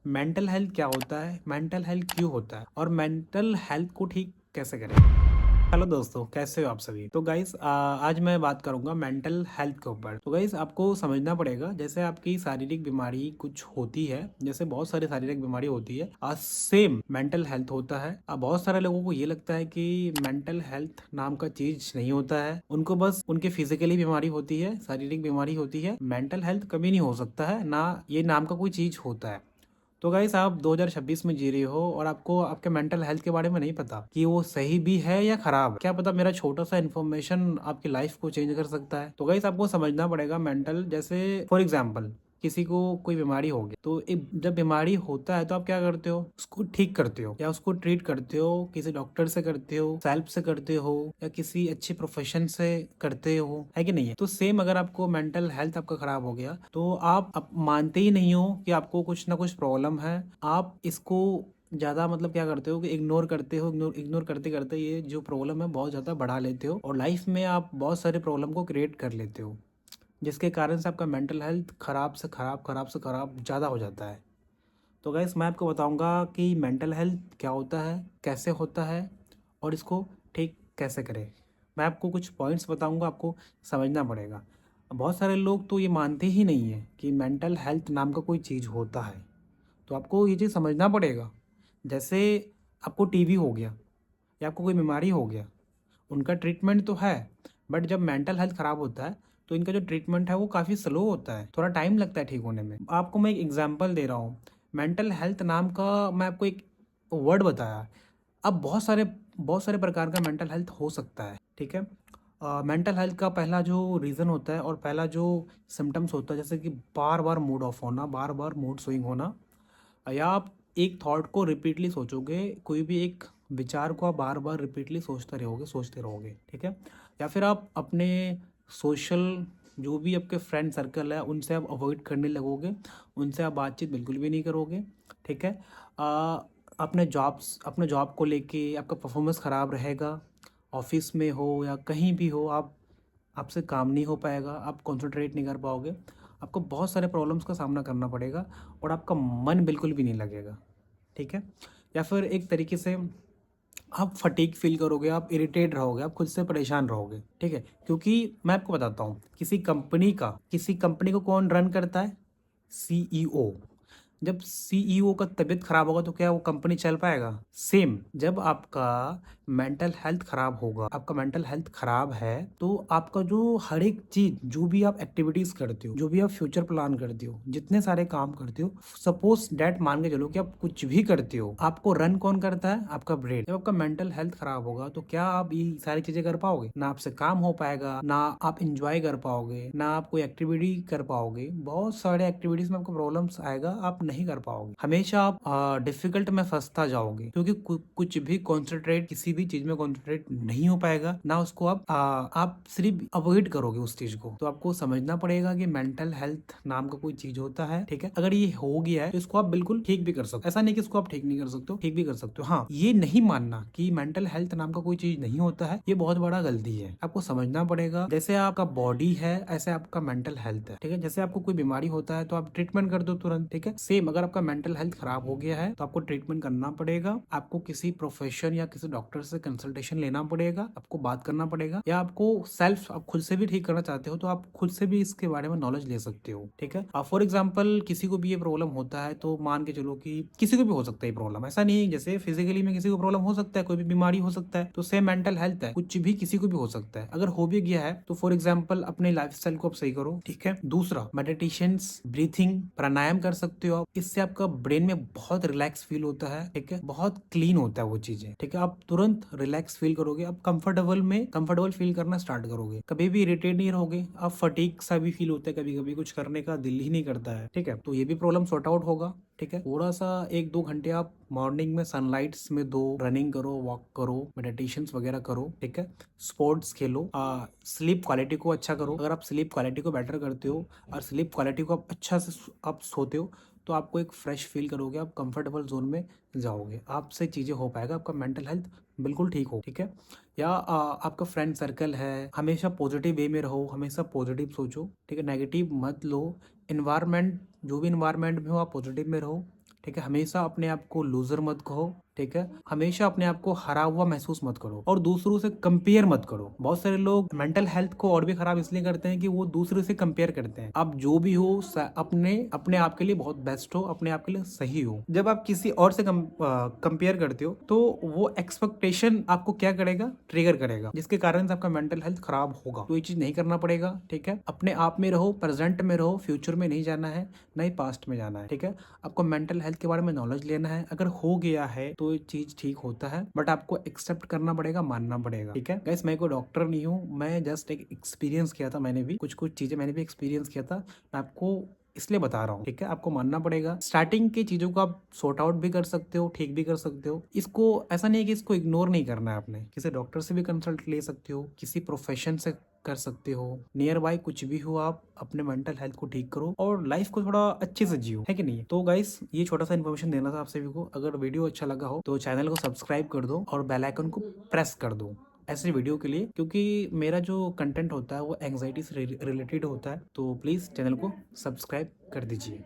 Mental health क्या होता है, मेंटल हेल्थ क्यों होता है और मेंटल हेल्थ को ठीक कैसे करें। हेलो दोस्तों, कैसे हो आप सभी। तो गाइस आज मैं बात करूंगा मेंटल हेल्थ के ऊपर। तो गाइस आपको समझना पड़ेगा, जैसे आपकी शारीरिक बीमारी कुछ होती है, जैसे बहुत सारी शारीरिक बीमारी होती है, सेम मेंटल हेल्थ होता है। बहुत सारे लोगों को ये लगता है कि मेंटल हेल्थ नाम का चीज नहीं होता है, उनको बस उनके फिजिकली बीमारी होती है, शारीरिक बीमारी होती है। मेंटल हेल्थ कभी नहीं हो सकता है ना, ये नाम का कोई चीज होता है। तो गाइस आप 2026 में जी रहे हो और आपको आपके मेंटल हेल्थ के बारे में नहीं पता कि वो सही भी है या खराब है। क्या पता मेरा छोटा सा इन्फॉर्मेशन आपकी लाइफ को चेंज कर सकता है। तो गाइस आपको समझना पड़ेगा मेंटल, जैसे फॉर एग्जांपल किसी को कोई बीमारी हो गई, तो एक जब बीमारी होता है तो आप क्या करते हो, उसको ठीक करते हो या उसको ट्रीट करते हो, किसी डॉक्टर से करते हो, सेल्फ से करते हो या किसी अच्छे प्रोफेशन से करते हो, है कि नहीं है। तो सेम अगर आपको मेंटल हेल्थ आपका खराब हो गया तो आप मानते ही नहीं हो कि आपको कुछ ना कुछ प्रॉब्लम है। आप इसको ज़्यादा मतलब क्या करते हो कि इग्नोर करते हो, इग्नोर इग्नोर करते करते ये जो प्रॉब्लम है बहुत ज़्यादा बढ़ा लेते हो और लाइफ में आप बहुत सारे प्रॉब्लम को क्रिएट कर लेते हो, जिसके कारण से आपका मेंटल हेल्थ खराब से खराब, खराब से खराब ज़्यादा हो जाता है। तो गाइस मैं आपको बताऊंगा कि मेंटल हेल्थ क्या होता है, कैसे होता है और इसको ठीक कैसे करें। मैं आपको कुछ पॉइंट्स बताऊंगा, आपको समझना पड़ेगा। बहुत सारे लोग तो ये मानते ही नहीं है कि मेंटल हेल्थ नाम का कोई चीज़ होता है। तो आपको ये चीज़ समझना पड़ेगा। जैसे आपको टीबी हो गया या आपको कोई बीमारी हो गया, उनका ट्रीटमेंट तो है, बट जब मेंटल हेल्थ ख़राब होता है तो इनका जो ट्रीटमेंट है वो काफ़ी स्लो होता है, थोड़ा टाइम लगता है ठीक होने में। आपको मैं एक एग्जांपल दे रहा हूँ। मेंटल हेल्थ नाम का मैं आपको एक वर्ड बताया। अब बहुत सारे प्रकार का मेंटल हेल्थ हो सकता है, ठीक है। मेंटल हेल्थ का पहला जो रीज़न होता है और पहला जो सिम्टम्स होता है, जैसे कि बार बार मूड ऑफ होना, बार बार मूड स्विंग होना, या आप एक थॉट को रिपीटली सोचोगे, कोई भी एक विचार को आप बार बार रिपीटली सोचते रहोगे, ठीक है। या फिर आप अपने सोशल जो भी आपके फ्रेंड सर्कल है उनसे आप अवॉइड करने लगोगे, उनसे आप बातचीत बिल्कुल भी नहीं करोगे, ठीक है। अपने जॉब को लेके आपका परफॉर्मेंस ख़राब रहेगा, ऑफिस में हो या कहीं भी हो, आपसे काम नहीं हो पाएगा, आप कंसंट्रेट नहीं कर पाओगे, आपको बहुत सारे प्रॉब्लम्स का सामना करना पड़ेगा और आपका मन बिल्कुल भी नहीं लगेगा, ठीक है। या फिर एक तरीके से आप फटीग फील करोगे, आप इरिटेट रहोगे, आप खुद से परेशान रहोगे, ठीक है। क्योंकि मैं आपको बताता हूँ, किसी कंपनी को कौन रन करता है, सीईओ। जब सीईओ का तबीयत खराब होगा तो क्या वो कंपनी चल पाएगा। सेम जब आपका मेंटल हेल्थ खराब होगा, आपका मेंटल हेल्थ खराब है तो आपका जो हर एक चीज, जो भी आप एक्टिविटीज करते हो, जो भी आप फ्यूचर प्लान करते हो, जितने सारे काम करते हो, सपोज डेट मान के चलो कि आप कुछ भी करते हो, आपको रन कौन करता है, आपका ब्रेन। जब आपका मेंटल हेल्थ खराब होगा तो क्या आप ये सारी चीजें कर पाओगे, ना आपसे काम हो पाएगा, ना आप इंजॉय कर पाओगे, ना आप कोई एक्टिविटी कर पाओगे, बहुत सारे एक्टिविटीज में आपको प्रॉब्लम्स आएगा, आप नहीं कर पाओगे, हमेशा आप डिफिकल्ट में फंसता जाओगे, क्योंकि कुछ भी कॉन्सेंट्रेट, किसी भी चीज में कॉन्सेंट्रेट नहीं हो पाएगा, ना उसको आप सिर्फ अवॉइड करोगे उस चीज को। तो आपको समझना पड़ेगा कि मेंटल हेल्थ नाम का कोई चीज होता है, ठीक है। अगर ये हो गया है तो इसको आप बिल्कुल ठीक भी कर सकते हो, ऐसा नहीं कि इसको आप ठीक नहीं कर सकते हो, ठीक भी कर सकते हो। हाँ, ये नहीं मानना कि मेंटल हेल्थ नाम का कोई चीज नहीं होता है, ये बहुत बड़ा गलती है। आपको समझना पड़ेगा, जैसे आपका बॉडी है ऐसे आपका मेंटल हेल्थ है, ठीक है। जैसे आपको कोई बीमारी होता है तो आप ट्रीटमेंट कर दो तुरंत, ठीक है। सेम अगर आपका मेंटल हेल्थ खराब हो गया है तो आपको ट्रीटमेंट करना पड़ेगा, आपको किसी प्रोफेशन या किसी डॉक्टर से कंसल्टेशन लेना पड़ेगा, आपको बात करना पड़ेगा, या आपको सेल्फ आप खुद से भी ठीक करना चाहते हो तो आप खुद से भी इसके बारे में नॉलेज ले सकते हो, ठीक है। फॉर एग्जाम्पल किसी को भी ये प्रॉब्लम होता है तो मान के चलो कि किसी को भी हो सकता है प्रॉब्लम, ऐसा नहीं है, जैसे फिजिकली में किसी को प्रॉब्लम हो सकता है, कोई भी बीमारी हो सकता है, तो सेम मेंटल हेल्थ है, कुछ भी किसी को भी हो सकता है। अगर हो भी गया है तो फॉर एग्जाम्पल अपने लाइफस्टाइल को आप सही करो, ठीक है। दूसरा, मेडिटेशन, ब्रीथिंग, प्राणायाम कर सकते हो आप, इससे आपका ब्रेन में बहुत रिलैक्स फील होता है, ठीक है, बहुत क्लीन होता है वो चीजें, ठीक है। आप तुरंत रिलैक्स फील करोगे, आप कंफर्टेबल फील करना स्टार्ट करोगे, कभी भी इरिटेट नहीं रहोगे। आप फटीक सा भी फील होता है कभी कभी, कुछ करने का दिल ही नहीं करता है, ठीक है। तो ये भी प्रॉब्लम सॉर्ट आउट होगा, ठीक है। थोड़ा सा 1-2 घंटे आप मॉर्निंग में सनलाइट्स में दो, रनिंग करो, वॉक करो, मेडिटेशन वगैरह करो, ठीक है। स्पोर्ट्स खेलो, स्लीप क्वालिटी को अच्छा करो। अगर आप स्लीप क्वालिटी को बेटर करते हो और स्लीप क्वालिटी को आप अच्छा से आप सोते हो तो आपको एक फ्रेश फील करोगे, आप कंफर्टेबल जोन में जाओगे, आपसे चीज़ें हो पाएगा, आपका मेंटल हेल्थ बिल्कुल ठीक हो, ठीक है। या आपका फ्रेंड सर्कल है, हमेशा पॉजिटिव वे में रहो, हमेशा पॉजिटिव सोचो, ठीक है, नेगेटिव मत लो। इन्वायरमेंट, जो भी इन्वायरमेंट में हो आप पॉजिटिव में रहो, ठीक है। हमेशा अपने आप को लूजर मत कहो, ठीक है। हमेशा अपने आप को हरा हुआ महसूस मत करो और दूसरों से कंपेयर मत करो। बहुत सारे लोग मेंटल हेल्थ को और भी खराब इसलिए करते हैं कि वो दूसरे से कंपेयर करते हैं। आप जो भी हो अपने अपने आप के लिए बहुत बेस्ट हो, अपने आप के लिए सही हो। जब आप किसी और से कंपेयर करते हो तो वो एक्सपेक्टेशन आपको क्या करेगा, ट्रिगर करेगा, जिसके कारण से आपका मेंटल हेल्थ खराब होगा। तो ये चीज नहीं करना पड़ेगा, ठीक है। अपने आप में रहो, प्रेजेंट में रहो, फ्यूचर में नहीं जाना है, ना ही पास्ट में जाना है, ठीक है। आपको मेंटल हेल्थ के बारे में नॉलेज लेना है। अगर हो गया है तो ये चीज ठीक होता है, बट आपको एक्सेप्ट करना पड़ेगा, मानना पड़ेगा, ठीक है। गाइस मैं कोई डॉक्टर नहीं हूँ, मैं जस्ट एक एक्सपीरियंस किया था। मैंने भी कुछ चीजें मैंने भी एक्सपीरियंस किया था, मैं आपको इसलिए बता रहा हूँ, ठीक है। आपको मानना पड़ेगा। स्टार्टिंग की चीजों को आप सॉर्ट आउट भी कर सकते हो, ठीक भी कर सकते हो। इसको ऐसा नहीं है कि इसको इग्नोर नहीं करना है। आपने किसी डॉक्टर से भी कंसल्ट ले सकते हो, किसी प्रोफेशन से कर सकते हो, नियर बाय कुछ भी हो, आप अपने मेंटल हेल्थ को ठीक करो और लाइफ को थोड़ा अच्छे से जियो, है कि नहीं। तो गाइस ये छोटा सा इन्फॉर्मेशन देना था आप सभी को। अगर वीडियो अच्छा लगा हो तो चैनल को सब्सक्राइब कर दो और बेल आइकन को प्रेस कर दो ऐसे वीडियो के लिए, क्योंकि मेरा जो कंटेंट होता है वो एंग्जाइटी से रिलेटेड होता है। तो प्लीज़ चैनल को सब्सक्राइब कर दीजिए।